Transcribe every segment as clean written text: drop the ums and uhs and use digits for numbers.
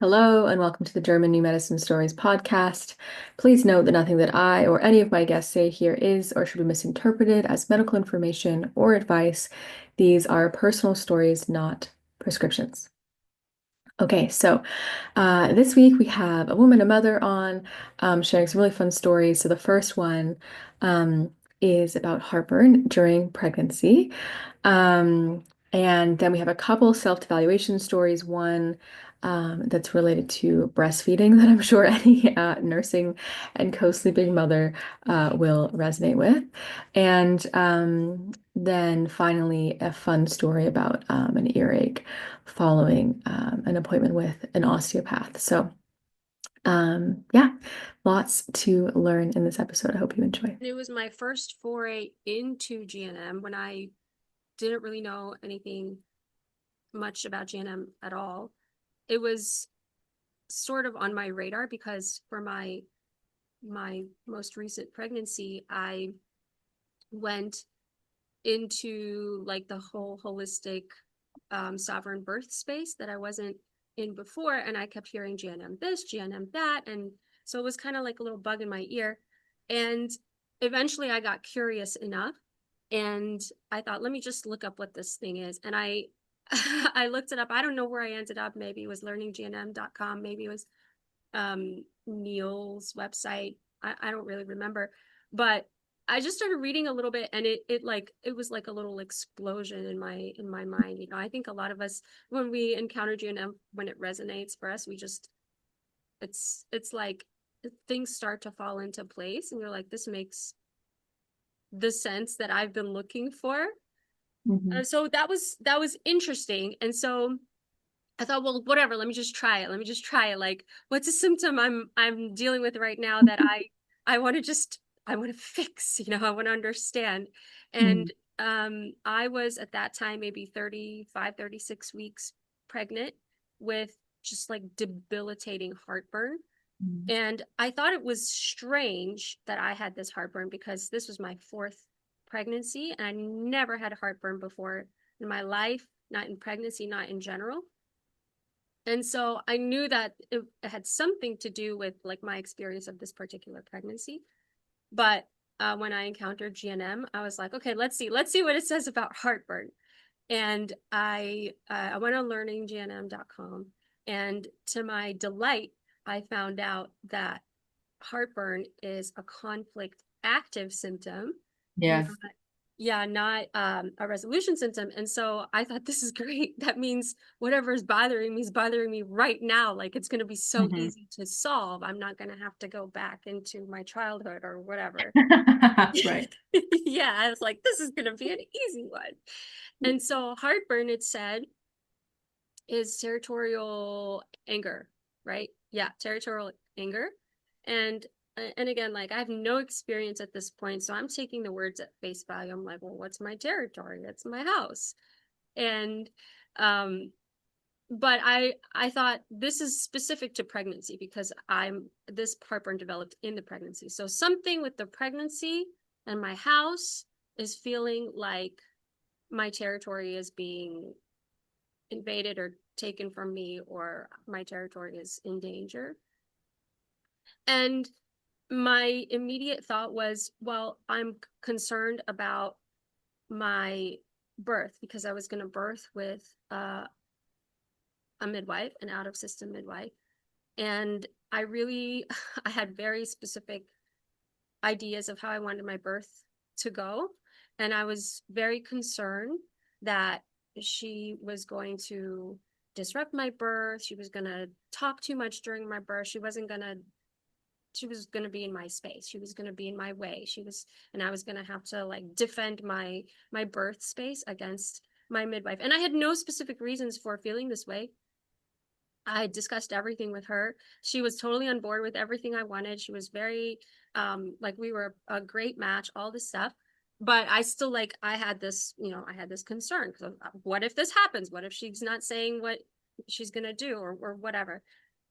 Hello, and welcome to the German New Medicine Stories podcast. Please note that nothing that I or any of my guests say here is or should be misinterpreted as medical information or advice. These are personal stories, not prescriptions. Okay, so this week we have a woman, a mother on sharing some really fun stories. So the first one is about heartburn during pregnancy. Um, and then we have a couple self-devaluation stories. One that's related to breastfeeding that I'm sure any nursing and co-sleeping mother will resonate with. And then finally, a fun story about an earache following an appointment with an osteopath. So, yeah, lots to learn in this episode. I hope you enjoy. It was my first foray into GNM when I didn't really know anything much about GNM at all. It was sort of on my radar because for my most recent pregnancy, I went into like the whole holistic sovereign birth space that I wasn't in before, and I kept hearing GNM this, GNM that, and so it was kind of like a little bug in my ear. And eventually I got curious enough and I thought, let me just look up what this thing is. And I I looked it up. I don't know where I ended up. Maybe it was learninggnm.com, maybe it was Neil's website. I don't really remember. But I just started reading a little bit and it was like a little explosion in my mind. You know, I think a lot of us when we encounter GNM, when it resonates for us, we just it's like things start to fall into place and you're like, this makes the sense that I've been looking for. Mhm. So that was interesting. And so I thought, well, whatever, let me just try it. Let me just try it. Like, what's a symptom I'm dealing with right now that I want to just I want to fix, you know, I want to understand. Mhm. And I was at that time maybe 35, 36 weeks pregnant with just like debilitating heartburn. Mhm. And I thought it was strange that I had this heartburn because this was my fourth pregnancy and I never had heartburn before in my life, not in pregnancy, not in general. And so I knew that it had something to do with like my experience of this particular pregnancy. But when I encountered GNM, I was like, okay, let's see what it says about heartburn. And I went on learninggnm.com, and to my delight, I found out that heartburn is a conflict active symptom, not Yes. yeah, not a resolution symptom. And so I thought this is great. That means whatever is bothering me is bothering me right now. Like it's going to be so Mhm. easy to solve. I'm not going to have to go back into my childhood or whatever. Right. Yeah, I was like, this is going to be an easy one. And so heartburn, it said, is territorial anger, right? Yeah, territorial anger. And and again, like I have no experience at this point, so I'm taking the words at face value. I'm like, well, what's my territory? That's my house. And um but I thought this is specific to pregnancy because I'm this heartburn developed in the pregnancy. So something with the pregnancy and my house is feeling like my territory is being invaded or taken from me or my territory is in danger. And my immediate thought was, well, I'm concerned about my birth because I was going to birth with a midwife, an out of system midwife. And I really, I had very specific ideas of how I wanted my birth to go. And I was very concerned that she was going to disrupt my birth. She was going to talk too much during my birth. She was going to be in my space. She was going to be in my way. And I was going to have to like defend my birth space against my midwife. And I had no specific reasons for feeling this way. I discussed everything with her. She was totally on board with everything I wanted. She was very like we were a great match, all this stuff. But I still like I had this, you know, I had this concern because what if this happens? What if she's not saying what she's gonna do or whatever?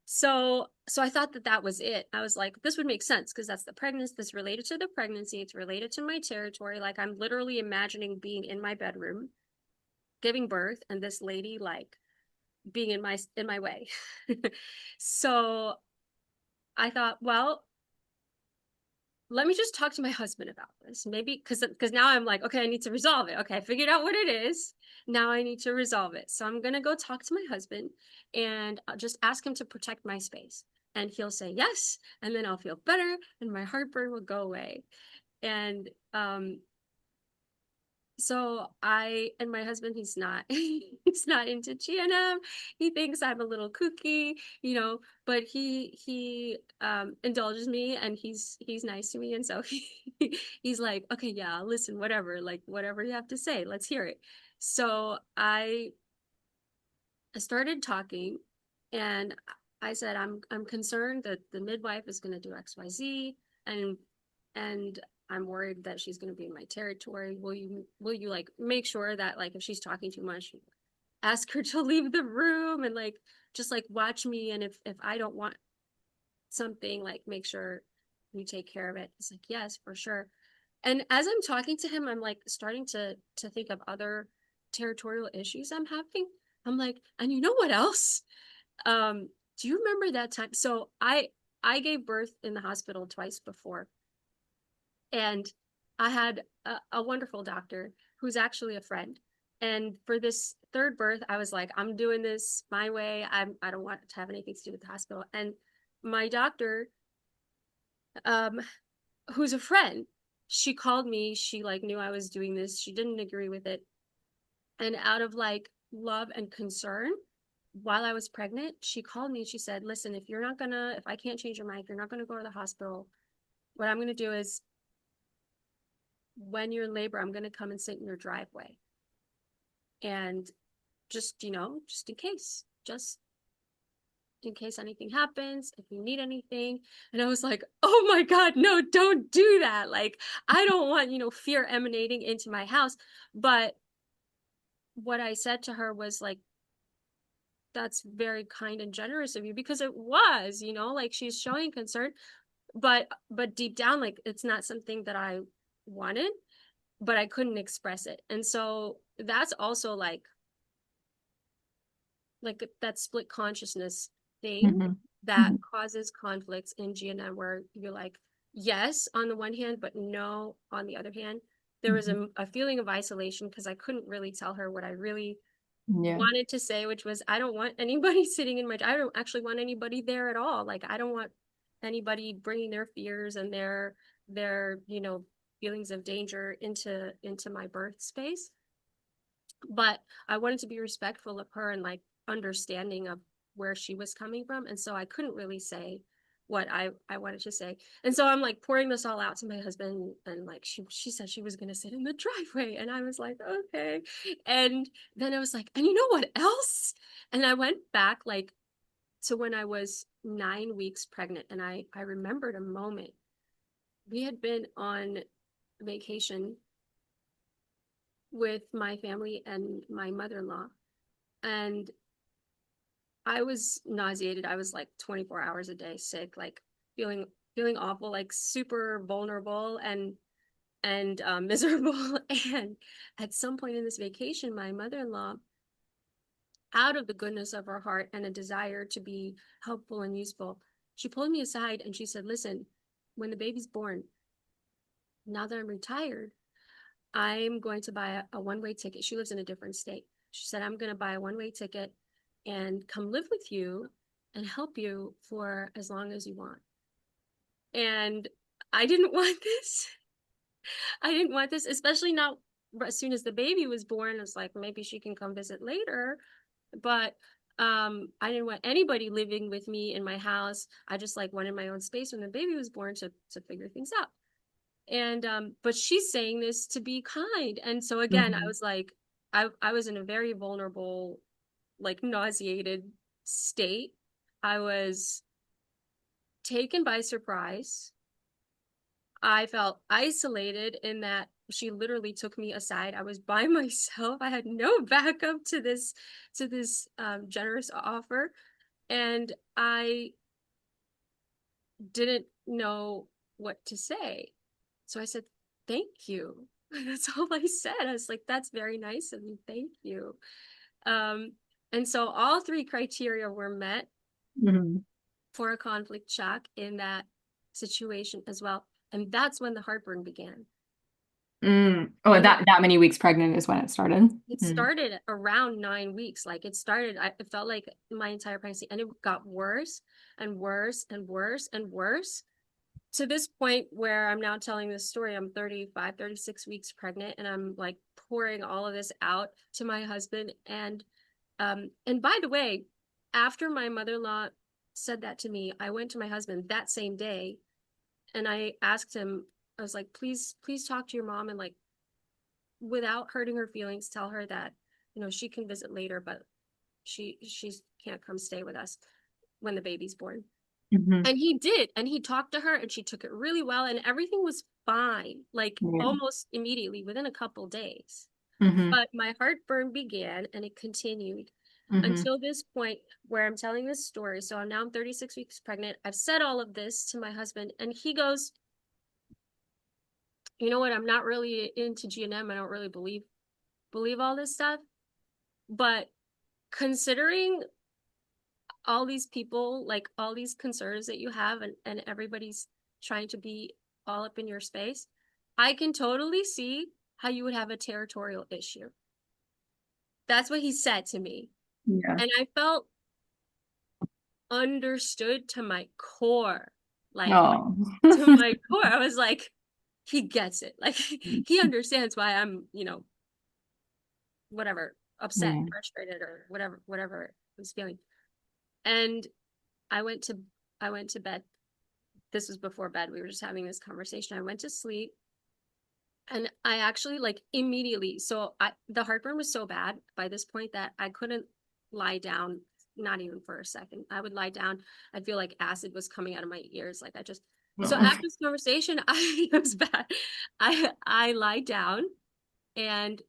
So I thought that that was it. I was like, this would make sense because that's the pregnancy. This related to the pregnancy. It's related to my territory. Like I'm literally imagining being in my bedroom, giving birth, and this lady like being in my way. So I thought, well, let me just talk to my husband about this. Maybe because now I'm like, okay, I need to resolve it. Okay, I figured out what it is. Now I need to resolve it. So I'm gonna go talk to my husband and I'll just ask him to protect my space. And he'll say yes, and then I'll feel better and my heartburn will go away. And so I and my husband, he's not he's not into GNM. He thinks I'm a little kooky, but he indulges me and he's nice to me. And so he's like, okay, yeah, listen, whatever, like whatever you have to say, let's hear it. So I started talking and I said, I'm concerned that the midwife is gonna do XYZ, and and I'm worried that she's gonna be in my territory. Will you like make sure that like if she's talking too much, ask her to leave the room and like just like watch me, and if I don't want something, like make sure you take care of it. It's like, yes, for sure. And as I'm talking to him, I'm like starting to think of other territorial issues I'm having. I'm like, and you know what else? Um, do you remember that time? So I gave birth in the hospital twice before, and I had a wonderful doctor who's actually a friend. And for this third birth, I was like, I'm doing this my way. I don't want to have anything to do with the hospital. And my doctor, um, who's a friend, she called me. She like knew I was doing this. She didn't agree with it. And out of like love and concern, while I was pregnant, she called me and she said, listen, if I can't change your mind, if you're not gonna go to the hospital, what I'm gonna do is when you're in labor, I'm gonna come and sit in your driveway. And just in case anything happens, if you need anything. And I was like, oh my God, no, don't do that. Like, I don't want, fear emanating into my house. But what I said to her was like, that's very kind and generous of you, because it was, like she's showing concern, but deep down, like it's not something that I wanted, but I couldn't express it. And so that's also like that split consciousness thing Mhm. that Mhm. causes conflicts in GNM, where you're like, yes, on the one hand, but no, on the other hand. There was Mhm. a feeling of isolation because I couldn't really tell her what I really Yeah. wanted to say, which was, I don't want anybody sitting in I don't actually want anybody there at all. Like, I don't want anybody bringing their fears and their feelings of danger into my birth space. But I wanted to be respectful of her and like understanding of where she was coming from. And so I couldn't really say what I wanted to say. And so I'm like pouring this all out to my husband, and like she said she was gonna sit in the driveway. And I was like, okay. And then I was like, and you know what else? And I went back like to when I was 9 weeks pregnant, and I remembered a moment. We had been on vacation with my family and my mother-in-law, and I was nauseated. I was like 24 hours a day sick, like feeling awful, like super vulnerable and miserable. And at some point in this vacation, my mother-in-law, out of the goodness of her heart and a desire to be helpful and useful, she pulled me aside and she said, listen, when the baby's born, now that I'm retired, I'm going to buy a one-way ticket. She lives in a different state. She said, I'm going to buy a one-way ticket and come live with you and help you for as long as you want. And I didn't want this. I didn't want this, especially not as soon as the baby was born. I was like, maybe she can come visit later. But I didn't want anybody living with me in my house. I just like wanted my own space when the baby was born to figure things out. And but she's saying this to be kind. And so again, I Mhm. was like, I was in a very vulnerable, like nauseated state. I was taken by surprise. I felt isolated in that she literally took me aside. I was by myself. I had no backup to this generous offer, and I didn't know what to say. So I said, "Thank you." That's all I said. I was like, "That's very nice of you. Thank you." Um, And so all three criteria were met Mhm. for a conflict shock in that situation as well. And that's when the heartburn began. Oh, And that many weeks pregnant is when it started. it Mm. started around 9 weeks. Like it started, it felt like my entire pregnancy, and it got worse and worse and worse and worse to this point where I'm now telling this story. I'm 35, 36 weeks pregnant, and I'm like pouring all of this out to my husband. And by the way, after my mother-in-law said that to me, I went to my husband that same day and I asked him, I was like, please talk to your mom and like without hurting her feelings, tell her that, she can visit later, but she can't come stay with us when the baby's born. Mhm. And he did, and he talked to her and she took it really well and everything was fine, like Yeah. almost immediately within a couple days. Mhm. But my heartburn began and it continued Mhm. until this point where I'm telling this story. So I'm 36 weeks pregnant. I've said all of this to my husband and he goes, you know what? I'm not really into GNM. I don't really believe all this stuff. But considering all these people, like all these concerns that you have, and everybody's trying to be all up in your space, I can totally see how you would have a territorial issue. That's what he said to me. Yeah. And I felt understood to my core. Like Oh. to my core. I was like, he gets it. Like he understands why I'm, whatever, upset, Yeah. frustrated, or whatever I was feeling. And I went to I went to bed. This was before bed. We were just having this conversation. I went to sleep and I actually like immediately, so the heartburn was so bad by this point that I couldn't lie down, not even for a second. I would lie down, I'd feel like acid was coming out of my ears. Like I just, so Oh. after this conversation, it was bad. I lied down and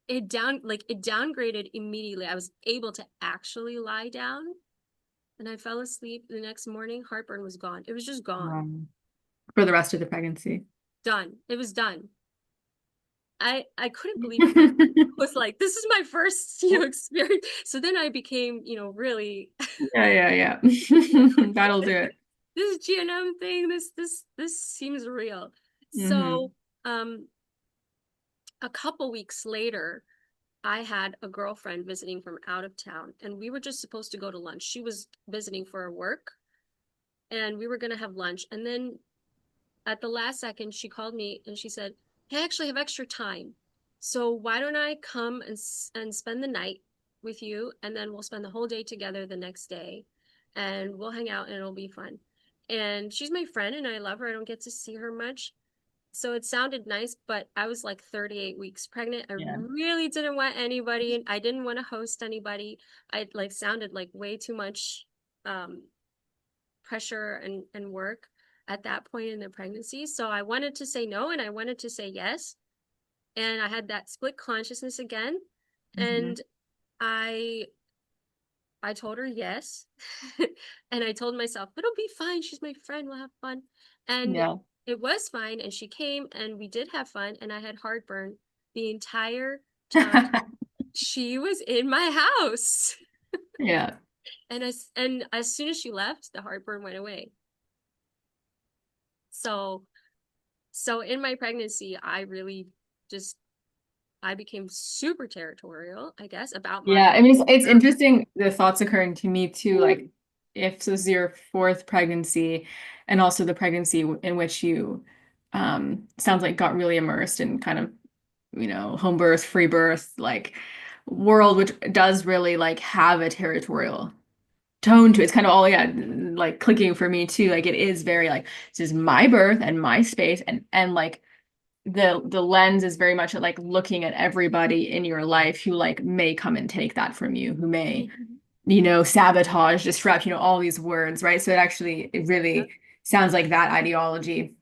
it downgraded immediately. I was able to actually lie down and I fell asleep. The next morning, heartburn was gone. It was just gone. For the rest of the pregnancy. Done. It was done. I couldn't believe it myself. I was like, this is my first, experience. So then I became, really Yeah, yeah, yeah. That'll do it. this GNM thing, this seems real. Hmm. So a couple weeks later, I had a girlfriend visiting from out of town, and we were just supposed to go to lunch. She was visiting for work, and we were gonna have lunch. And then at the last second, she called me and she said, hey, I actually have extra time. So why don't I come and spend the night with you? And then we'll spend the whole day together the next day and we'll hang out and it'll be fun. And she's my friend and I love her. I don't get to see her much. So it sounded nice, but I was like 38 weeks pregnant. I Yeah. really didn't want anybody. I didn't want to host anybody. I like sounded like way too much um, pressure and work at that point in the pregnancy. So I wanted to say no and I wanted to say yes. And I had that split consciousness again. Hmm. And I I told her yes. And I told myself, it'll be fine. She's my friend. We'll have fun. And Yeah. it was fine. And she came and we did have fun. And I had heartburn the entire time she was in my house. Yeah. And as soon as she left, the heartburn went away. So so in my pregnancy, I really just I became super territorial, I guess, about Yeah. my I mean, it's interesting the thoughts occurring to me too. Like, if this is your fourth pregnancy, and also the pregnancy in which you sounds like got really immersed in kind of, home birth, free birth, like world, which does really like have a territorial tone to it. It's kind of all, yeah, like clicking for me too. Like it is very like, this is my birth and my space, and like the lens is very much at like looking at everybody in your life who like may come and take that from you, who may, sabotage, disrupt, all these words, right? So it Yep. really sounds like that ideology.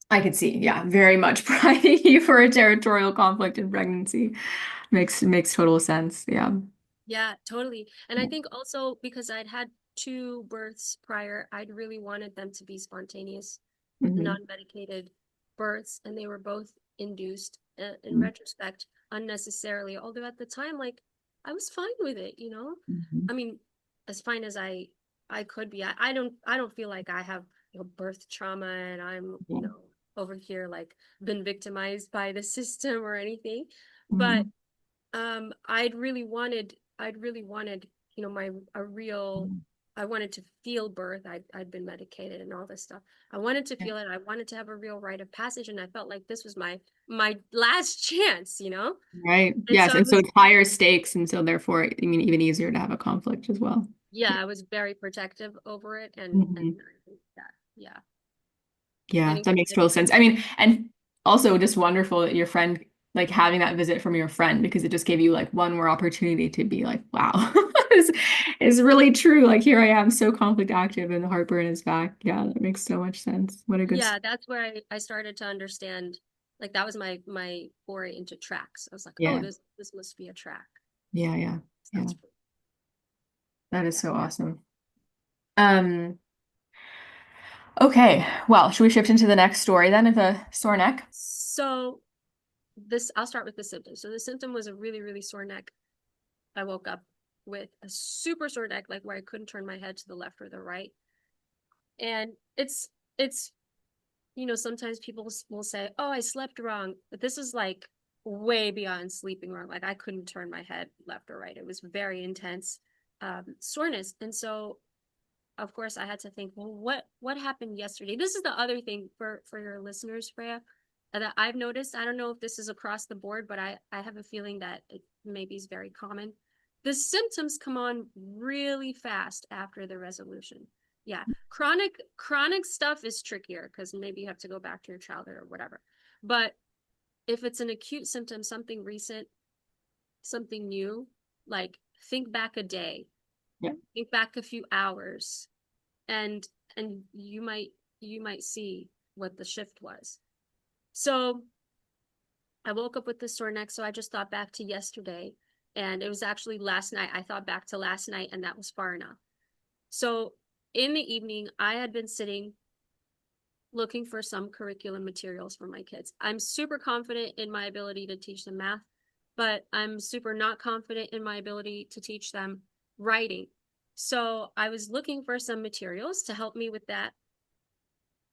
I could see, yeah, very much priding you for a territorial conflict in pregnancy. Makes total sense. Yeah. Yeah, totally. And I think also because I'd had two births prior, I'd really wanted them to be spontaneous, Hmm. non-medicated births, and they were both induced in retrospect unnecessarily. Although at the time, like I was fine with it, you know. Mhm. I mean, as fine as I could be. I don't feel like I have, you know, birth trauma and I'm, you Yeah. know, over here like been victimized by the system or anything. But Mhm. I'd really wanted, you know, my a real Mhm. I wanted to feel birth. I'd been medicated and all this stuff. I wanted to Yeah. feel it. I wanted to have a real rite of passage, and I felt like this was my last chance, you know? Right. And so Yes. I And so was, it's higher stakes. And so therefore, I mean, even easier to have a conflict as well. yeah, Yeah. I was very protective over it, and Mhm. I think that, yeah. Yeah, And that makes it, total sense. I mean, and also just wonderful that your friend, like having that visit from your friend, because it just gave you like one more opportunity to be like, wow, is really true. Like here I am, so conflict active, and the heartburn is back. Yeah, that makes so much sense. What a good yeah, story. that's where I started to understand, like that was my foray into tracks. I was like, oh, Yeah, this must be a track. yeah, yeah, yeah. Sounds That is yeah. so awesome. Um, okay, well, should we shift into the next story then of the sore neck? So this I'll start with the symptom. So the symptom was a really, really sore neck. I woke up with a super sore neck, like where I couldn't turn my head to the left or the right. And it's you know, sometimes people will say, "Oh, I slept wrong," but this is like way beyond sleeping wrong. Like I couldn't turn my head left or right. It was very intense soreness, and so of course I had to think, well, what happened yesterday? This is the other thing for your listeners, Freya, that I've noticed. I don't know if this is across the board, but I have a feeling that it maybe is very common. The symptoms come on really fast after the resolution. Yeah, chronic stuff is trickier because maybe you have to go back to your childhood or whatever. But if it's an acute symptom, something recent, something new, like think back a day, Yeah. think back a few hours, and you might see what the shift was. So I woke up with this sore neck, so I just thought back to yesterday, and it was actually last night. I thought back to last night, and that was far enough. So in the evening, I had been sitting looking for some curriculum materials for my kids. I'm super confident in my ability to teach them math, but I'm super not confident in my ability to teach them writing. So I was looking for some materials to help me with that.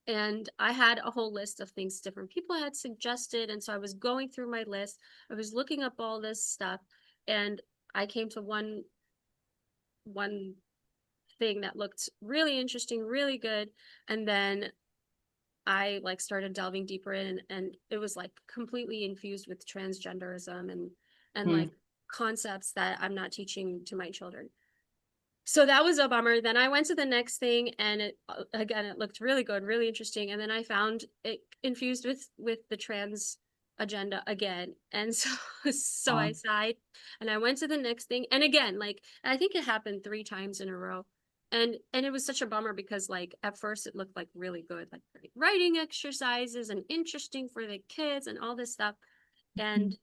And I had a whole list of things different people had suggested. And so I was going through my list. I was looking up all this stuff, and I came to one thing that looked really interesting, really good. And then I like started delving deeper in, and it was like completely infused with transgenderism and Mm. like concepts that I'm not teaching to my children. So that was a bummer. Then I went to the next thing, and it again it looked really good, really interesting. And then I found it infused with the trans agenda again. And so so I Wow. sighed and I went to the next thing. And again, like I think it happened 3 times in a row. And it was such a bummer because like at first it looked like really good, like writing exercises and interesting for the kids and all this stuff. And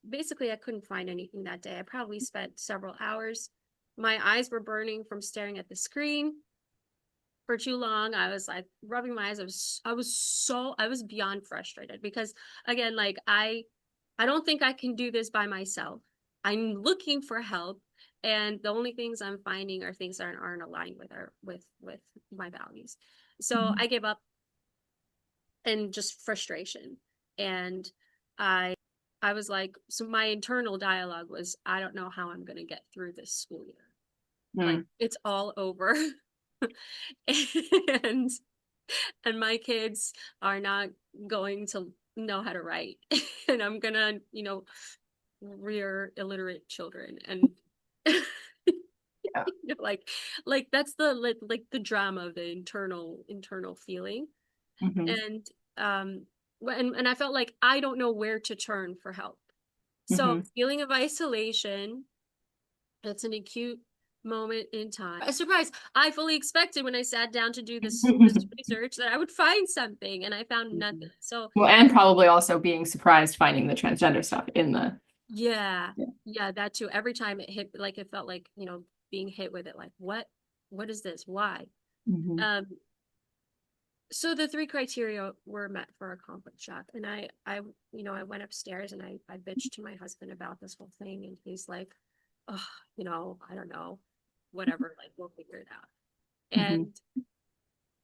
basically I couldn't find anything that day. I probably spent several hours. My eyes were burning from staring at the screen for too long. I was like rubbing my eyes. I was beyond frustrated because again, like I don't think I can do this by myself. I'm looking for help, and the only things I'm finding are things that aren't aligned with my values. So Mhm. I gave up and just frustration. And I was like, so my internal dialogue was, I don't know how I'm gonna get through this school year. Like Mm. it's all over. and and my kids are not going to know how to write. And I'm gonna, rear illiterate children. And Yeah. like that's the the drama of the internal feeling. Hmm. And and I felt like I don't know where to turn for help. So Hmm. feeling of isolation, it's an acute moment in time. A surprise. I fully expected when I sat down to do this research that I would find something, and I found nothing. So Well, and probably also being surprised finding the transgender stuff in the. yeah, Yeah. yeah, that too. Every time it hit, like it felt like, being hit with it, like what is this? Why? Hmm. Um, so the 3 criteria were met for a conflict shock. And I went upstairs and I bitched to my husband about this whole thing. And he's like, oh, I don't know, whatever, like we'll figure it out. Hmm. And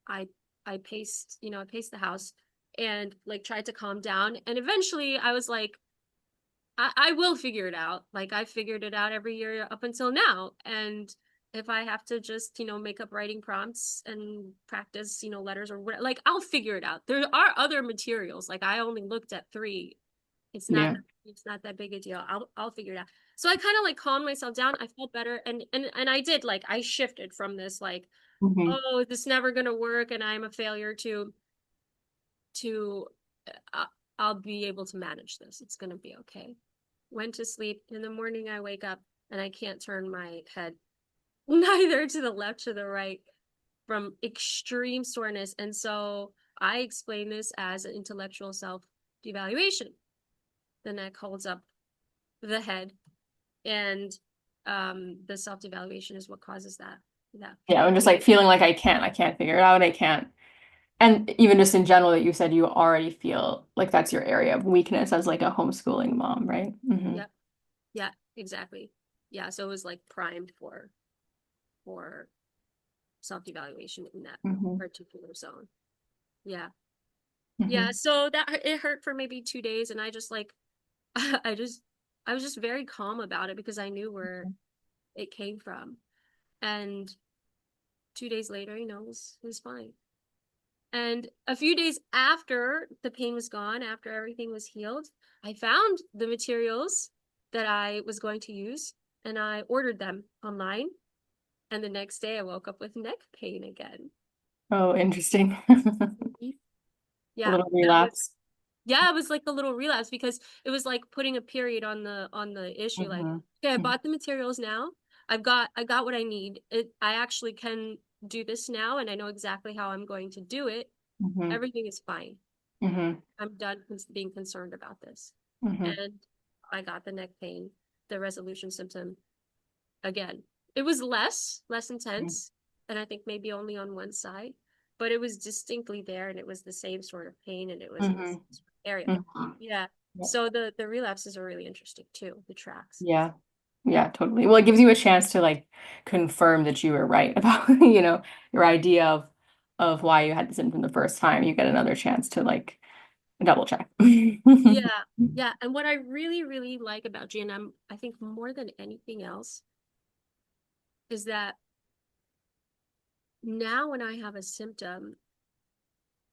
I I paced, I paced the house and like tried to calm down. And eventually I was like, I will figure it out. Like I figured it out every year up until now. And if I have to just, make up writing prompts and practice, letters or what, like I'll figure it out. There are other materials. Like I only looked at three. It's not Yeah. it's not that big a deal. I'll figure it out. So I kind of like calmed myself down. I felt better and I did like I shifted from this like, Hmm. oh, this is never gonna work and I'm a failure to uh, I'll be able to manage this. It's gonna be okay. Went to sleep. In the morning, I wake up and I can't turn my head neither to the left or the right from extreme soreness. And so I explain this as an intellectual self-devaluation. The neck holds up the head, and the self-devaluation is what causes that Yeah, pain. I'm just like feeling like I can't figure it out. I can't. And even just in general, that you said you already feel like that's your area of weakness as like a homeschooling mom, right? Hmm. Yep. Yeah, exactly. Yeah, so it was like primed for self-evaluation in that Hmm. particular zone. Yeah. Yeah, Hmm. so that it hurt for maybe 2 days, and I just like I just I was just very calm about it because I knew where it came from. And 2 days later, it was fine. And a few days after the pain was gone, after everything was healed, I found the materials that I was going to use and I ordered them online. And the next day I woke up with neck pain again. Oh, interesting. Mhm. A Yeah, little that was relapse. yeah, it was like a little relapse because it was like putting a period on the issue. Like, Hmm. okay, I bought the materials now. I got what I need. I actually can do this now, and I know exactly how I'm going to do it. Hmm. Everything is fine. Hmm. I'm done being concerned about this. Hmm. And I got the neck pain, the resolution symptom again. It was less intense, and I think maybe only on one side, but it was distinctly there, and it was the same sort of pain, and it was in the Hmm. same sort of area. Hmm. Yeah. So the relapses are really interesting too, the tracks. Yeah. Yeah, totally. Well, it gives you a chance to like confirm that you were right about, your idea of why you had the symptom the first time. You get another chance to like double check. Yeah. Yeah. And what I really, really like about GNM, I think more than anything else, is that now when I have a symptom,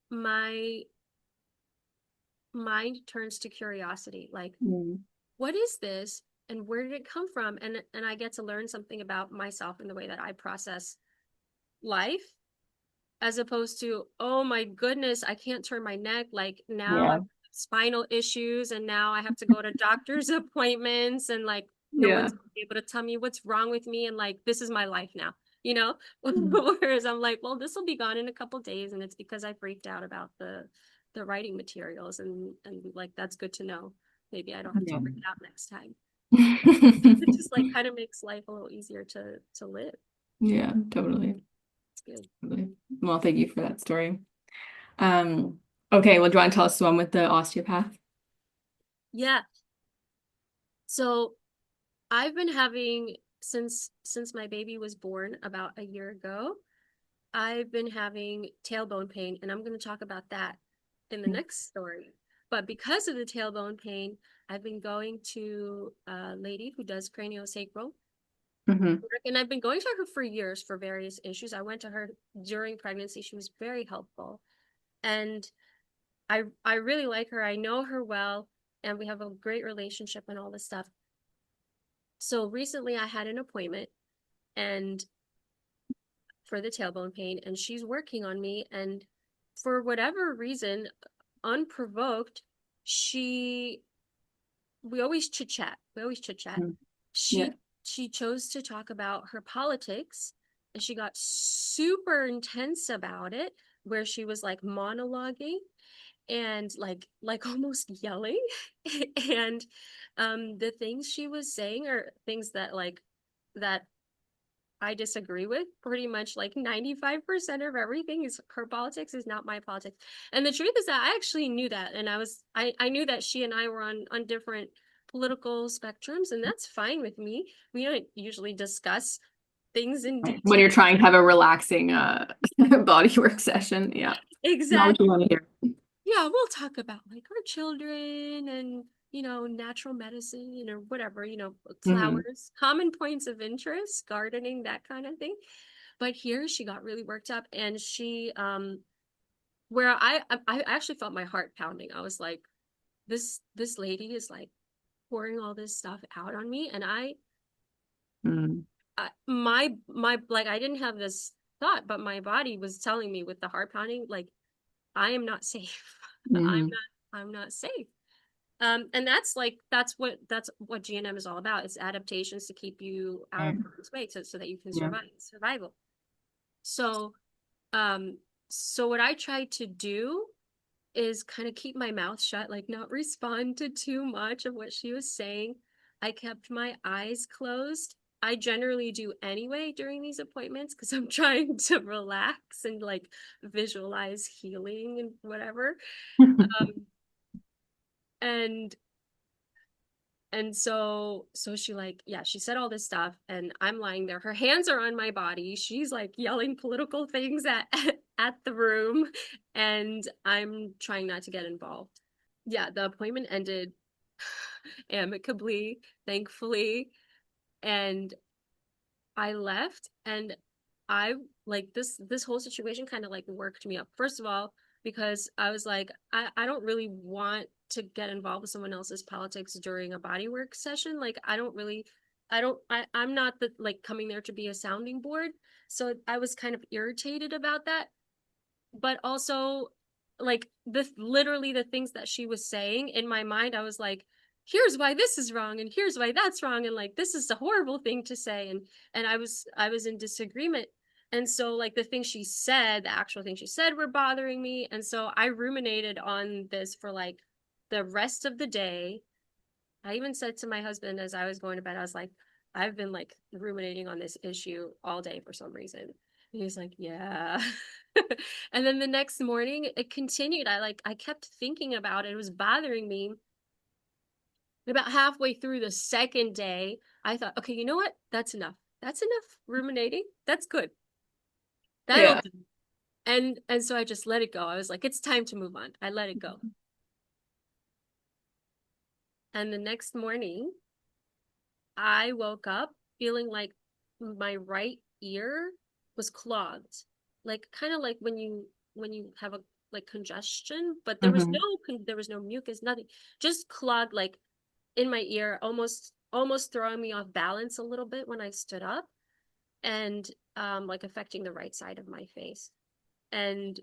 my mind turns to curiosity. Like, Mm. what is this? And where did it come from? And I get to learn something about myself and the way that I process life, as opposed to, oh my goodness, I can't turn my neck. Like now Yeah. I've spinal issues and now I have to go to doctor's appointments and like no Yeah. one's able to tell me what's wrong with me and like this is my life now, you know? Mm. Whereas I'm like, well, this will be gone in a couple days and it's because I freaked out about the writing materials and like that's good to know. Maybe I don't have to Yeah. freak out next time. It just like kind of makes life a little easier to live. Yeah, totally. It's good. Totally. Well, thank you for that story. Um, okay, well, do you want to tell us the one with the osteopath? Yeah. So I've been having since my baby was born about a year ago, I've been having tailbone pain, and I'm going to talk about that in the next story. But because of the tailbone pain, I've been going to a lady who does craniosacral Mm-hmm. work, and I've been going to her for years for various issues. I went to her during pregnancy. She was very helpful, and I really like her. I know her well, and we have a great relationship and all this stuff. So recently I had an appointment and for the tailbone pain and she's working on me and for whatever reason unprovoked she we always chit chat. Yeah. She chose to talk about her politics and she got super intense about it where she was like monologuing and like almost yelling and the things she was saying are things that like that I disagree with. Pretty much like 95% of everything is her politics is not my politics. And the truth is that I actually knew that and I knew that she and I were on different political spectrums, and that's fine with me. We don't usually discuss things in When detail. you're trying to have a relaxing body work session. Yeah. Not what you Exactly. want to hear. Yeah, we'll talk about like our children and, natural medicine or whatever, Hmm. flowers, common points of interest, gardening, that kind of thing. But here she got really worked up, and she where I actually felt my heart pounding. I was like, this lady is like pouring all this stuff out on me, and Mm. my like I didn't have this thought, but my body was telling me with the heart pounding, like, I am not safe. Hmm. I'm not safe. And that's what GNM is all about. It's adaptations to keep you out of Right. harm's way, so that you can Yeah. survival. So um so what I tried to do is kind of keep my mouth shut, like not respond to too much of what she was saying. I kept my eyes closed. I generally do anyway during these appointments because I'm trying to relax and like visualize healing and whatever. Um, and so she like, yeah, she said all this stuff, and I'm lying there. Her hands are on my body. She's like yelling political things at at the room, and I'm trying not to get involved. Yeah, the appointment ended amicably, thankfully, and I left, and I like this whole situation kind of like worked me up. First of all, because I was like, I don't really want to get involved with someone else's politics during a bodywork session. Like I'm not the like coming there to be a sounding board. So I was kind of irritated about that. But also like the literally the things that she was saying in my mind, I was like, here's why this is wrong and here's why that's wrong, and like this is a horrible thing to say, and I was in disagreement. And so like the things she said, the actual things she said were bothering me, and so I ruminated on this for like the rest of the day. I even said to my husband as I was going to bed, I was like, I've been like ruminating on this issue all day for some reason. And he's like, yeah. And then the next morning it continued. I kept thinking about it. It was bothering me. About halfway through the second day, I thought, okay, you know what? That's enough. That's enough ruminating. That's good. That'll Yeah. do. And so I just let it go. I was like, it's time to move on. I let it go. And the next morning, I woke up feeling like my right ear was clogged. Like kind of like when you have a like congestion, but Hmm. there was no mucus, nothing. Just clogged like in my ear, almost throwing me off balance a little bit when I stood up, and like affecting the right side of my face. And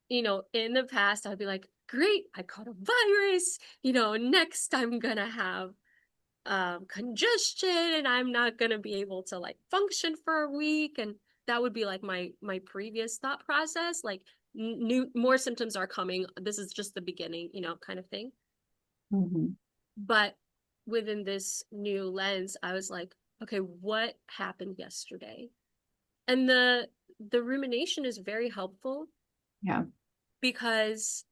in the past I'd be like, great, I caught a virus. Next I'm gonna have congestion, and I'm not going to be able to like function for a week. And that would be like my previous thought process, like new more symptoms are coming, this is just the beginning, kind of thing. Hmm. But within this new lens, I was like, okay, what happened yesterday? And the rumination is very helpful Yeah. because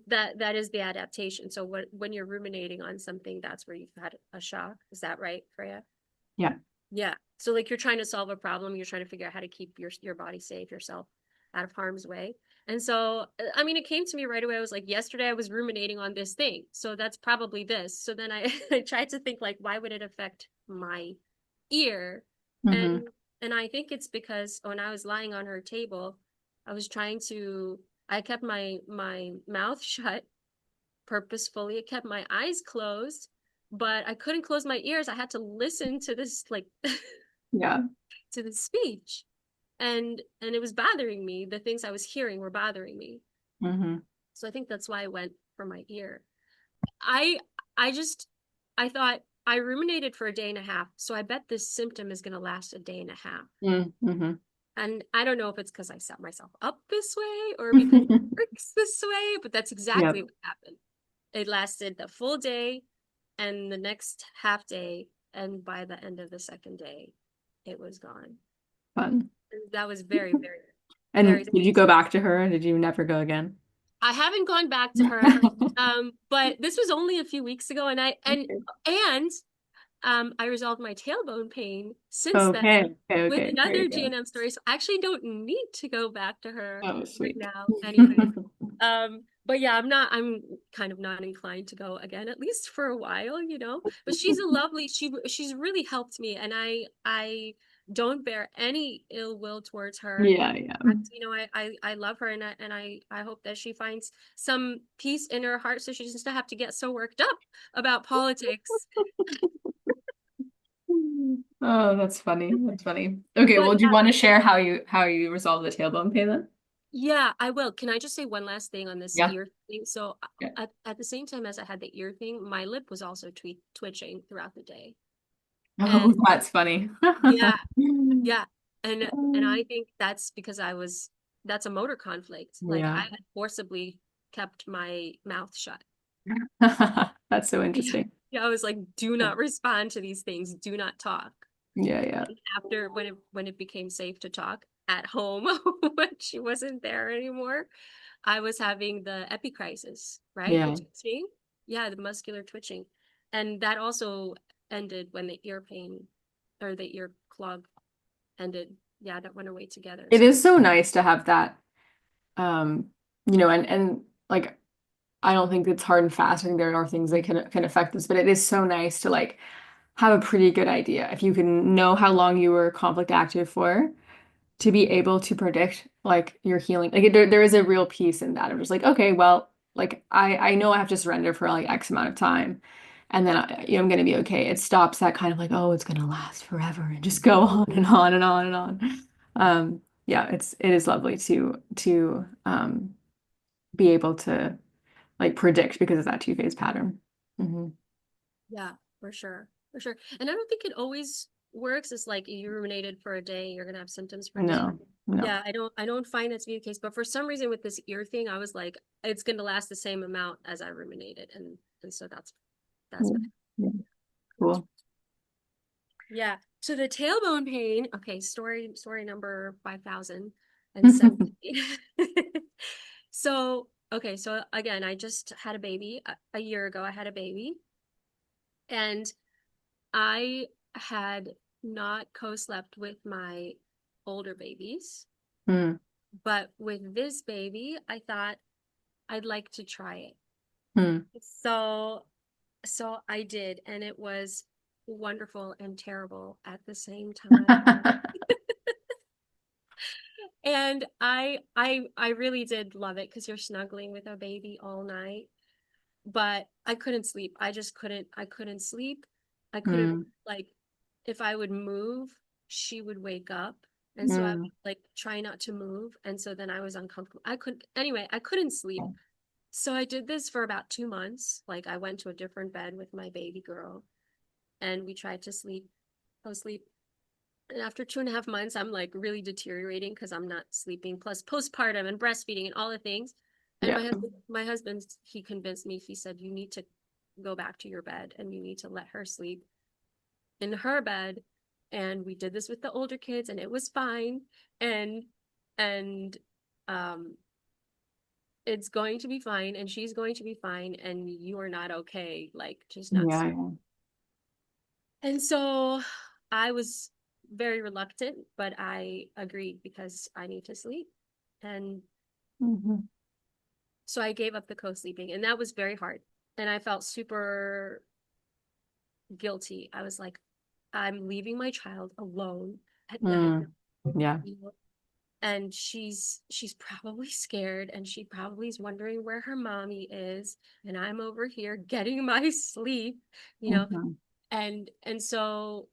that is the adaptation. So when you're ruminating on something, that's where you've had a shock. Is that right, Freya? Yeah. Yeah. So like you're trying to solve a problem, you're trying to figure out how to keep your body safe, yourself out of harm's way. And so I mean, it came to me right away. I was like, yesterday I was ruminating on this thing. So that's probably this. So then I, I tried to think like, why would it affect my ear? And Hmm. and I think it's because when I was lying on her table, I was trying to I kept my mouth shut purposefully. I kept my eyes closed, but I couldn't close my ears. I had to listen to this like Yeah. to the speech. And it was bothering me. The things I was hearing were bothering me. Hmm. So I think that's why I went for my ear. I I just I thought I ruminated for a day and a half. So I bet this symptom is gonna last a day and a half. Hmm. And I don't know if it's because I set myself up this way or because it works this way, but that's exactly Yep. what happened. It lasted the full day and the next half day, and by the end of the second day, it was gone. Fun. And that was very, very, very. And did you go back to her? Did you never go again? I haven't gone back to her. But this was only a few weeks ago, and and I resolved my tailbone pain since then Okay, okay, with okay. There another you go. G&M story. So I actually don't need to go back to her Oh, right sweet. now anyway. But yeah, I'm kind of not inclined to go again, at least for a while, you know. But she's a lovely, she's really helped me, and I don't bear any ill will towards her. Yeah, yeah. You know, I love her, and I hope that she finds some peace in her heart so she doesn't have to get so worked up about politics. Oh, that's funny. That's funny. Okay, But well, do you want to share how you resolve the tailbone pain then? yeah, I will. Can I just say one last thing on this Yeah. ear thing? So Yeah. at the same time as I had the ear thing, my lip was also twitching throughout the day. Oh, And that's funny. yeah, yeah. And I think that's because that's a motor conflict. Like I Yeah. had forcibly kept my mouth shut. That's so Yeah. interesting. Yeah, I was like, do not respond to these things. Do not talk. Yeah, yeah. And after when it became safe to talk at home when she wasn't there anymore, I was having the epicrisis, right? The Yeah. twitching. Yeah, the muscular twitching. And that also ended when the ear pain or the ear clog ended. Yeah, that went away together. It So is so nice to have that um, and like I don't think it's hard and fast. I think there are things that can affect this, but it is so nice to like have a pretty good idea. If you can know how long you were conflict active for, to be able to predict like your healing. Like there is a real peace in that of just like, okay, well, like I know I have to surrender for like X amount of time. And then I'm gonna be okay. It stops that kind of like, oh, it's gonna last forever and just go on and on and on and on. Yeah, it is lovely to be able to like predict because of that two-phase pattern. Hmm. yeah, for sure. For sure. And I don't think it always works. It's like you ruminated for a day, you're gonna have symptoms for a day. No, no. Yeah, I don't find that to be the case. But for some reason with this ear thing, I was like, it's gonna last the same amount as I ruminated. And so that's Yeah, what yeah, cool. yeah. So the tailbone pain, okay, story number 5070. So, okay, so again, I just had a baby a year ago. I had a baby, and I had not co-slept with my older babies, Mm, but with this baby, I thought I'd like to try it. mm. So I did, and it was wonderful and terrible at the same time. And I really did love it because you're snuggling with a baby all night. But I couldn't sleep. I couldn't sleep. I couldn't Mm, like if I would move, she would wake up. And so I would mm. like try not to move. And so then I was uncomfortable. I couldn't sleep. So I did this for about 2 months. Like I went to a different bed with my baby girl and we tried to sleep, co-sleep. And after 2.5 months, I'm like really deteriorating because I'm not sleeping, plus postpartum and breastfeeding and all the things. And Yeah. my husband, he convinced me. He said, "You need to go back to your bed and you need to let her sleep in her bed." And we did this with the older kids, and it was fine. And and um, it's going to be fine, and she's going to be fine, and you are not okay. Like just not. Yeah, yeah. And so I was very reluctant, but I agreed because I need to sleep. And Hmm. so I gave up the co-sleeping, and that was very hard. And I felt super guilty. I was like, I'm leaving my child alone at night, Mm. Yeah. you know, and she's probably scared and she probably is wondering where her mommy is, and I'm over here getting my sleep, you know. Hmm. And so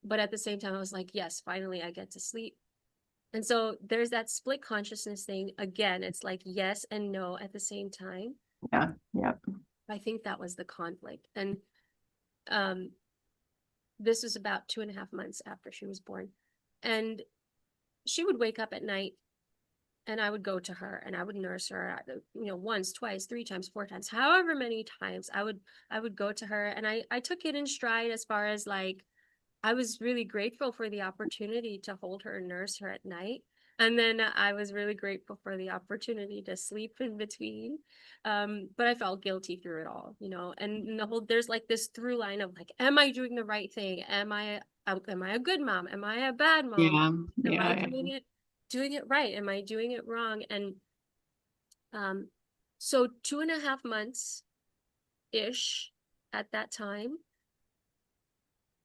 but at the same time I was like, yes, finally I get to sleep. And so there's that split consciousness thing again. It's like yes and no at the same time. Yeah. Yeah. I think that was the conflict. And um this was about 2.5 months after she was born. And she would wake up at night and I would go to her and I would nurse her, once, twice, 3 times, 4 times, however many times I would go to her. And I took it in stride as far as like I was really grateful for the opportunity to hold her and nurse her at night. And then I was really grateful for the opportunity to sleep in between. But I felt guilty through it all, you know, and the whole, there's like this through line of like, am I doing the right thing? Am I a good mom? Am I a bad mom? Yeah, Am I yeah, doing it right? Am I doing it wrong? And um, so 2.5 months ish at that time,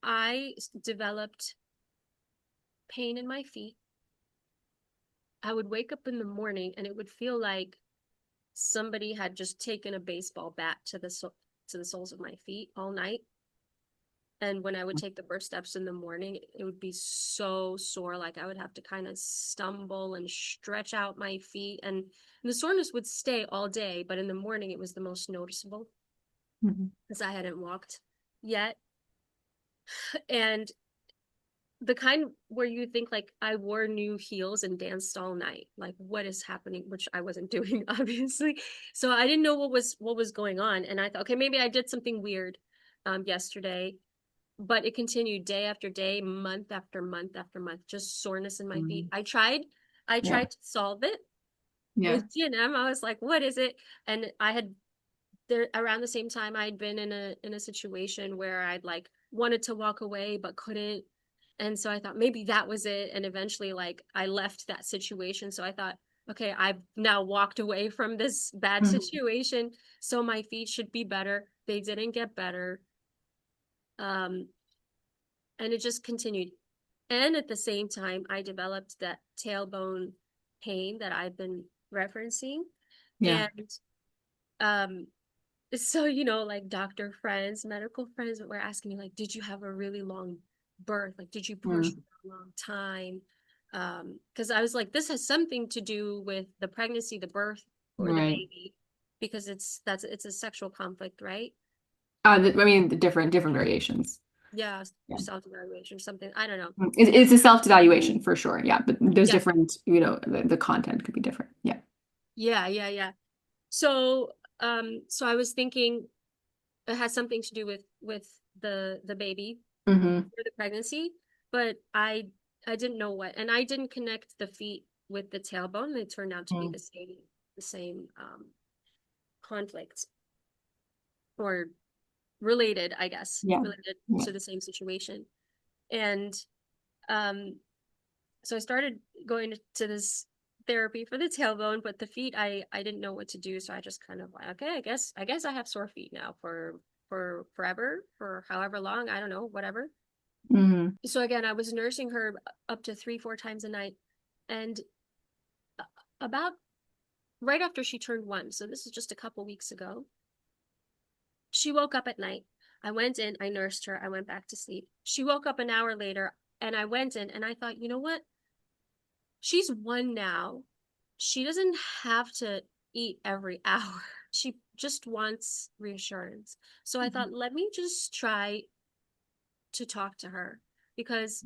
I developed pain in my feet. I would wake up in the morning and it would feel like somebody had just taken a baseball bat to the soles of my feet all night. And when I would take the first steps in the morning, it would be so sore. Like I would have to kind of stumble and stretch out my feet. And the soreness would stay all day, but in the morning it was the most noticeable Mhm. because I hadn't walked yet. And the kind where you think like I wore new heels and danced all night. Like what is happening? Which I wasn't doing, obviously. So I didn't know what was going on. And I thought, okay, maybe I did something weird yesterday. But it continued day after day, month after month after month, just soreness in my feet. Mhm. I Yeah, tried to solve it yeah. with GNM. I was like, what is it? And I had there around the same time I'd been in a situation where I'd like wanted to walk away but couldn't. And so I thought maybe that was it. And eventually like I left that situation. So I thought, okay, I've now walked away from this bad Mhm. situation. So my feet should be better. They didn't get better. Um, and it just continued. And at the same time, I developed that tailbone pain that I've been referencing. Yeah. And um, so, you know, like doctor friends, medical friends were asking me, like, did you have a really long birth? Like, did you push Mm. for a long time? Because I was like, this has something to do with the pregnancy, the birth, or the Right. baby, because it's a sexual conflict, right? I mean, the different variations. Yeah, Yeah. self-devaluation, something. I don't know. It's a self-evaluation for sure. Yeah, but there's Yeah, different, the content could be different. Yeah. yeah. So, so I was thinking it has something to do with the baby Hmm. or the pregnancy, but I didn't know what, and I didn't connect the feet with the tailbone. They turned out to be Mm. the same conflict or related, I guess, Yeah. related Yeah. to the same situation. And um, so I started going to this therapy for the tailbone, but the feet I didn't know what to do, so I just kind of like, okay, I guess I have sore feet now for forever, for however long, I don't know, whatever. Hmm. So again, I was nursing her up to 3 4 times a night, and about right after she turned 1, so this is just a couple weeks ago, she woke up at night. I went in, I nursed her, I went back to sleep. She woke up an hour later, and I went in and I thought, you know what, she's 1 now. She doesn't have to eat every hour. She just wants reassurance. So I thought, let me just try to talk to her because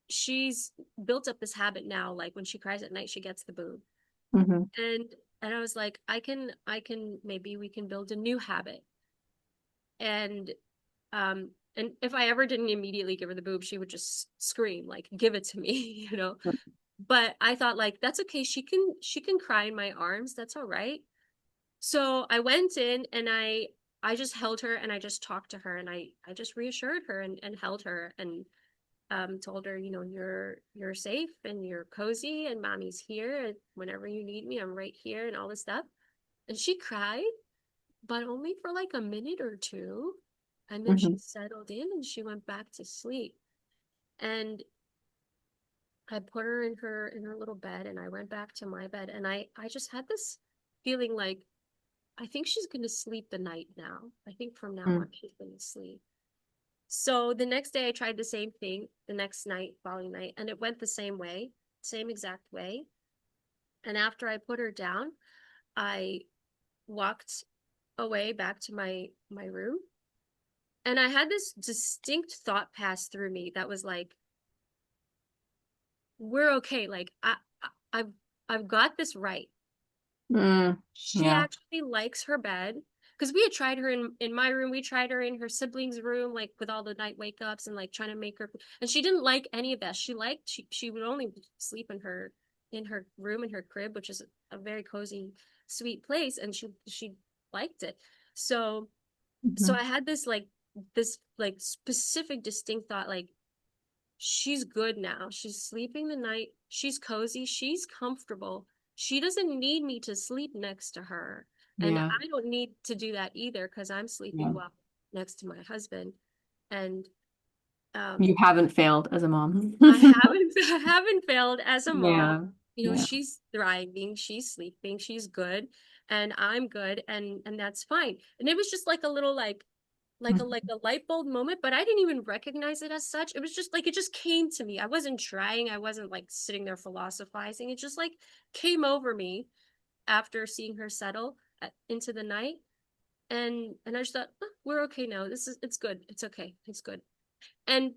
she's built up this habit now. Like when she cries at night, she gets the boob. Hmm. And I was like, maybe we can build a new habit. And and if I ever didn't immediately give her the boob, she would just scream, like, give it to me, you know. But I thought like that's okay. She can cry in my arms. That's all right. So I went in and I just held her and I just talked to her and I just reassured her and held her and told her, you know, you're safe and you're cozy and mommy's here and whenever you need me, I'm right here and all this stuff. And she cried, but only for like a minute or two. And then she Hmm. settled in and she went back to sleep. And I put her in her little bed and I went back to my bed and I just had this feeling like I think she's going to sleep the night now. I think from now on she's going to sleep. So the next day I tried the same thing the next night, following night, and it went the same way, same exact way. And after I put her down, I walked away back to my room and I had this distinct thought pass through me that was like, we're okay. Like I've I've got this right. Mm. She Yeah. actually likes her bed because we had tried her in my room, we tried her in her siblings' room, like with all the night wake ups and like trying to make her, and she didn't like any of that. She would only sleep in her in her room, in her crib, which is a very cozy, sweet place, and she liked it. So Hmm. I had this like specific distinct thought, like, she's good now. She's sleeping the night. She's cozy. She's comfortable. She doesn't need me to sleep next to her. And Yeah. I don't need to do that either because I'm Yeah. sleeping well next to my husband. And You haven't failed as a mom. I haven't I haven't failed as a mom. Yeah. You know, Yeah. she's thriving, she's sleeping, she's good, and I'm good, and that's fine. And it was just like a little like a light bulb moment, but I didn't even recognize it as such. It was just like it just came to me. I wasn't trying, I wasn't like sitting there philosophizing. It just like came over me after seeing her settle into the night. And I just thought, oh, we're okay now. It's good. It's okay. It's good. And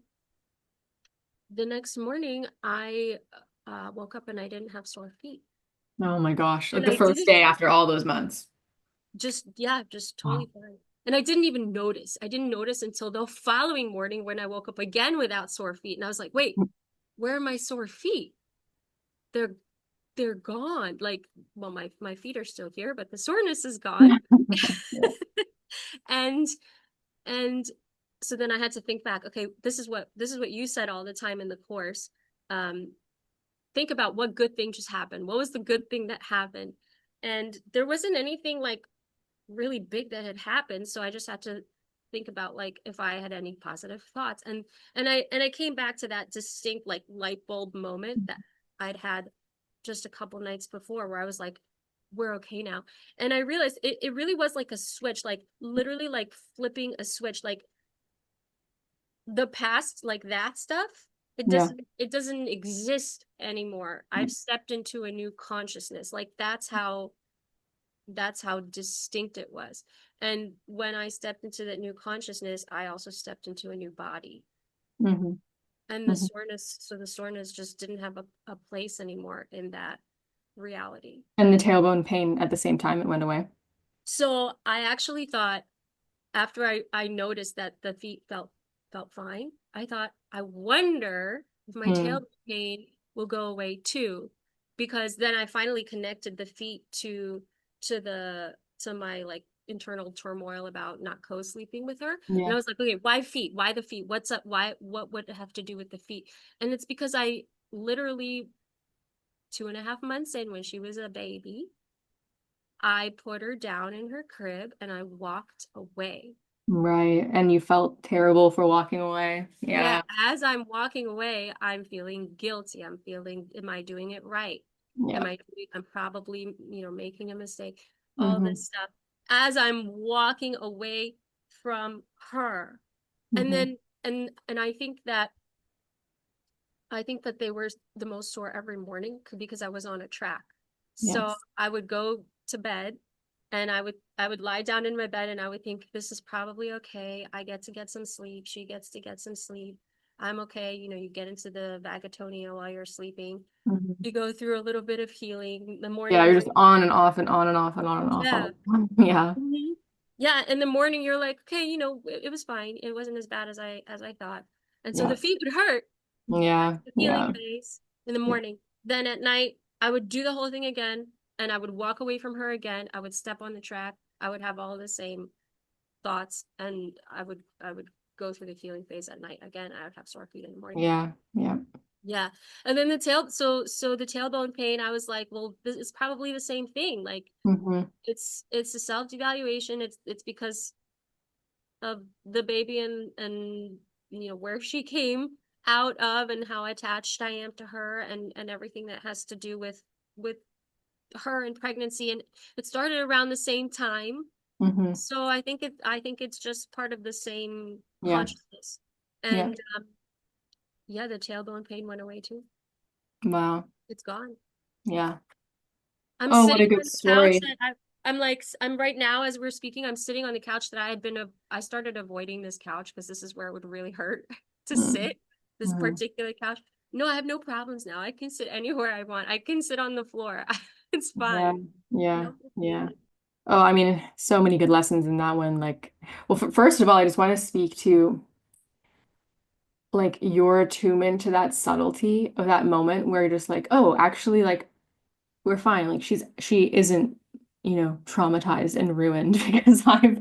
the next morning, I woke up and I didn't have sore feet. Oh my gosh. Like And the I first didn't day after all those months. just, yeah, just Wow. totally fine. And I didn't even notice. I didn't notice until the following morning when I woke up again without sore feet. And I was like, wait, where are my sore feet? They're they're gone. Like, well, my feet are still here, but the soreness is gone. Yeah. and and so then I had to think back, okay, this is what you said all the time in the course. Um, think about what good thing just happened. What was the good thing that happened? And there wasn't anything like really big that had happened. So I just had to think about like if I had any positive thoughts. And I came back to that distinct like light bulb moment that I'd had just a couple nights before where I was like, we're okay now. And I realized it really was like a switch, like literally like flipping a switch. Like the past, like that stuff, Yeah. it doesn't exist anymore. I've stepped into a new consciousness. Like that's how distinct it was. And when I stepped into that new consciousness, I also stepped into a new body. Hmm. And Hmm. the soreness just didn't have a place anymore in that reality. And the tailbone pain at the same time it went away. So I actually thought after I noticed that the feet felt fine, I thought, I wonder if my tail Mm. pain will go away too. Because then I finally connected the feet to my like internal turmoil about not co-sleeping with her. And Yeah. I was like, okay, why feet? Why the feet? What's up? What would it have to do with the feet? And it's because I literally 2.5 months in when she was a baby, I put her down in her crib and I walked away. Right. And you felt terrible for walking away. Yeah, Yeah. as I'm walking away, I'm feeling guilty. I'm feeling, am I doing it right? Yeah. I'm probably, making a mistake. All Hmm. this stuff as I'm walking away from her. And Hmm. then, and I think that they were the most sore every morning because I was on a track. So Yes. I would go to bed and I would lie down in my bed and I would think this is probably okay. I get to get some sleep. She gets to get some sleep. I'm okay. You get into the vagatonia while you're sleeping. Hmm. You go through a little bit of healing. The Yeah, morning you're you're just on and off and on and off and on and off yeah. all the time. Yeah. Mhm. Yeah, in the morning you're like, okay, it was fine. It wasn't as bad as I thought. And so the Yeah. feet would hurt Yeah. the healing Yeah. phase in the Yeah. morning. Then at night, I would do the whole thing again and I would walk away from her again. I would step on the track. I would have all the same thoughts and I would go through the healing phase at night again. I would have sore feet in the morning. Yeah. Yeah. Yeah. And then so the tailbone pain, I was like, well, this is probably the same thing. Like Hmm. it's a self-devaluation. It's because of the baby and where she came out of and how attached I am to her and everything that has to do with her and pregnancy, and it started around the same time. Hmm. So I think it's just part of the same Yeah. consciousness. Yeah. And yeah, the tailbone pain went away too. Wow. It's gone. Yeah. I'm Oh, what sitting a good on the couch story. that I'm right now as we're speaking, I'm sitting on the couch that I started avoiding this couch because this is where it would really hurt to sit, this Mm-hmm. particular couch. No, I have no problems now. I can sit anywhere I want. I can sit on the floor. It's Yeah. fine. Yeah. No big Yeah. deal. Oh, I mean, so many good lessons in that one. Like, well, first of all, I just want to speak to like your attunement to that subtlety of that moment where you're just like, oh, actually, like we're fine. Like she isn't, traumatized and ruined because I've,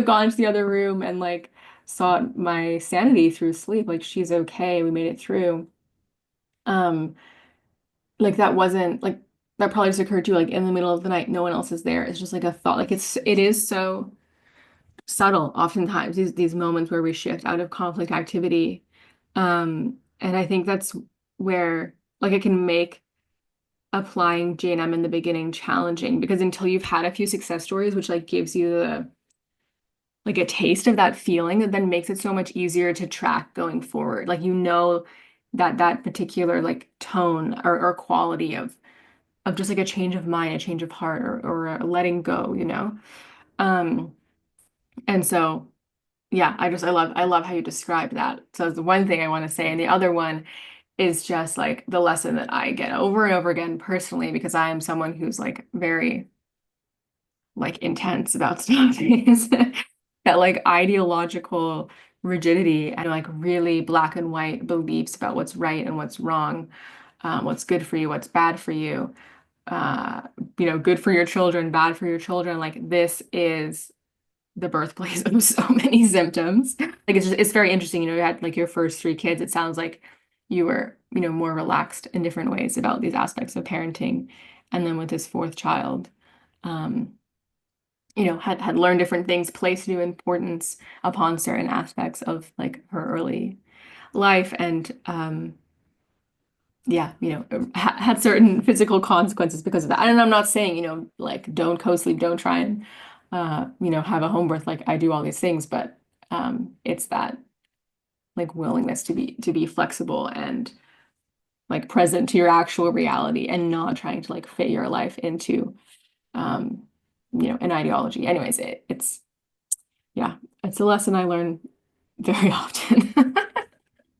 gone to the other room and like sought my sanity through sleep. Like she's okay. We made it through. Um, like that wasn't like that probably just occurred to you like in the middle of the night, no one else is there. It's just like a thought. Like it is so subtle oftentimes, these moments where we shift out of conflict activity. And I think that's where like it can make applying J&M in the beginning challenging because until you've had a few success stories, which like gives you the like a taste of that feeling, that then makes it so much easier to track going forward. Like that that particular like tone or quality of just like a change of mind, a change of heart, or a letting go. Um, and so yeah, I love how you describe that. So the one thing I want to say, and the other one is just like the lesson that I get over and over again personally, because I am someone who's like very like intense about stuff, is that like ideological rigidity and like really black and white beliefs about what's right and what's wrong, what's good for you, what's bad for you, uh, good for your children, bad for your children. Like this is the birthplace of so many symptoms. Like it's very interesting. You had like your first three kids. It sounds like you were, more relaxed in different ways about these aspects of parenting. And then with this fourth child, um, had learned different things, placed new importance upon certain aspects of like her early life and yeah, had certain physical consequences because of that. And I'm not saying, like don't co-sleep, don't try and have a home birth. Like I do all these things, but it's that like willingness to be flexible and like present to your actual reality and not trying to like fit your life into um, an ideology. Anyways, it's yeah, it's a lesson I learn very often.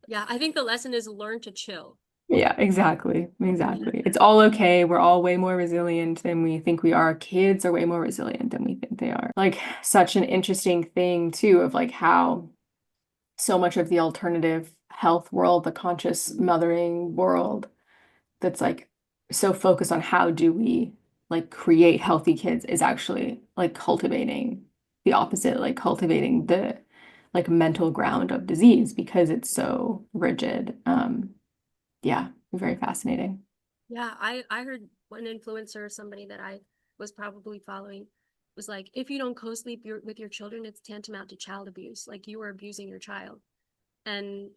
Yeah, I think the lesson is learn to chill. Yeah, exactly. Yeah. Exactly. It's all okay. We're all way more resilient than we think we are. Kids are way more resilient than we think they are. Like such an interesting thing too of like how so much of the alternative health world, the conscious mothering world that's like so focused on how do we like create healthy kids is actually like cultivating the opposite, like cultivating the like mental ground of disease because it's so rigid. Yeah, very fascinating. Yeah, I heard one influencer, somebody that I was probably following, was like, if you don't co-sleep with your children, it's tantamount to child abuse. Like you are abusing your child. And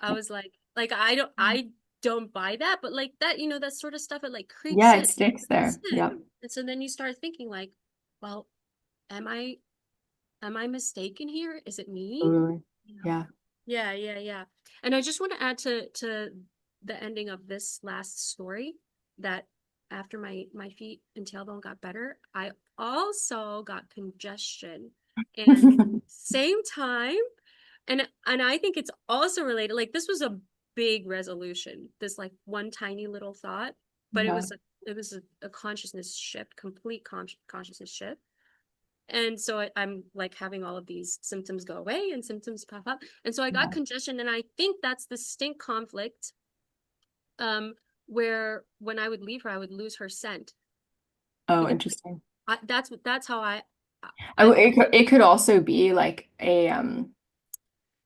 I was like I don't buy that, but like that, that sort of stuff, it like creeps Yeah, in, it sticks creeps there. in. Yep. And so then you start thinking like, well, am I am I mistaken here? Is it me? Totally. Yeah. Yeah. Yeah. And I just want to add to the ending of this last story that after my feet and tailbone got better, I also got congestion. And same time, and I think it's also related. Like this was a big resolution, this like one tiny little thought, but Yeah. it was a consciousness shift, complete consciousness shift. And so I'm like having all of these symptoms go away and symptoms pop up. And so I got Yeah. congestion, and I think that's the distinct conflict where when I would leave her, I would lose her scent Oh, because interesting. that's how Oh, I it could also be like a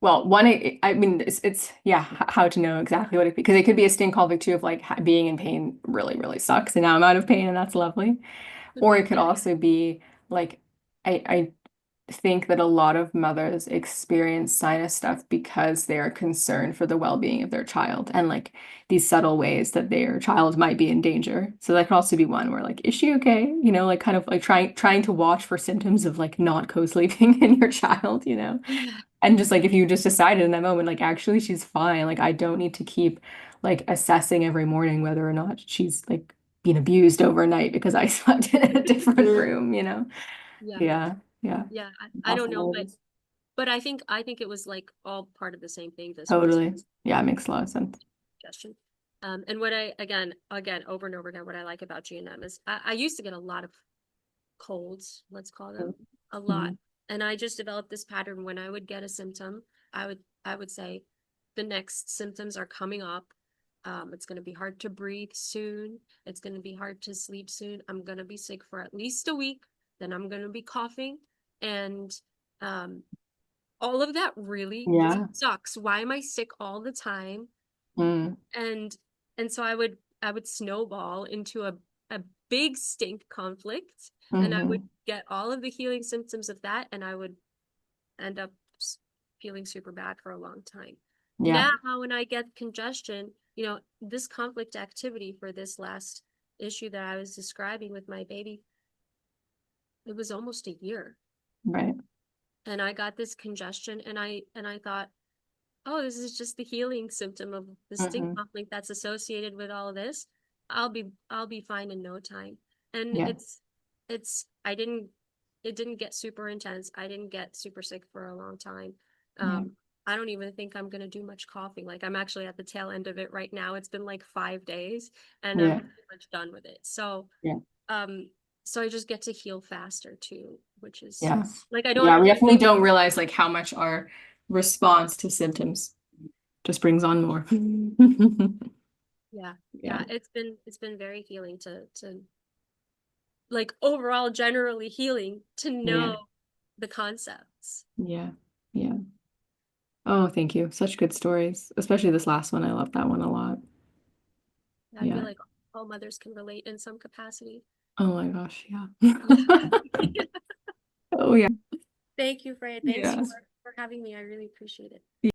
well, one, I mean, it's yeah, how to know exactly what it because it could be a sting conflict too of like being in pain really, really sucks, and now I'm out of pain, and that's lovely. could Or it be. could also be like I think that a lot of mothers experience sinus stuff because they are concerned for the well-being of their child and like these subtle ways that their child might be in danger. So that could also be one where like, is she okay? Like kind of like trying to watch for symptoms of like not co-sleeping in your child. Yeah. And just like if you just decided in that moment, like actually she's fine. Like I don't need to keep like assessing every morning whether or not she's like being abused overnight because I slept in a different room. Yeah. Yeah, yeah. Yeah. I don't know, Possibilities. but I think it was like all part of the same thing, this Totally. resolution Yeah, it makes a lot of sense. suggestion. And what I again over and over again, what I like about G&M is I used to get a lot of colds, let's call them, a lot. Mhm. And I just developed this pattern when I would get a symptom, I would say, the next symptoms are coming up. It's going to be hard to breathe soon. It's going to be hard to sleep soon. I'm going to be sick for at least a week. Then I'm going to be coughing. And um, all of that really Yeah. sucks. Why am I sick all the time? Mm. And so I would snowball into a big stink conflict, and I would Hmm. get all of the healing symptoms of that, and I would end up feeling super bad for a long time. Yeah. Now, when I get congestion, this conflict activity for this last issue that I was describing with my baby, it was almost a year. Right. And I got this congestion, and I thought, oh, this is just the healing symptom of the stink Hmm. conflict that's associated with all of this. I'll be fine in no time. And Yeah. it's it didn't get super intense. I didn't get super sick for a long time. Yeah. I don't even think I'm gonna do much coughing. Like, I'm actually at the tail end of it right now. It's been like 5 days, and I'm Yeah. pretty much done with it. So Yeah. um so I just get to heal faster too, which is Yes. like, I don't Yeah, we really. definitely don't realize like how much our response to symptoms just brings on more. Yeah, Yeah. yeah, it's been very healing to like, overall generally healing to Yeah. know the concepts. Yeah. Yeah. Oh, thank you. Such good stories, especially this last one. I love that one a lot. I feel Yeah. like all mothers can relate in some capacity. Oh my gosh. Yeah. Yeah. Oh yeah. Thank you, Freya. Thanks Yeah. for having me. I really appreciate it.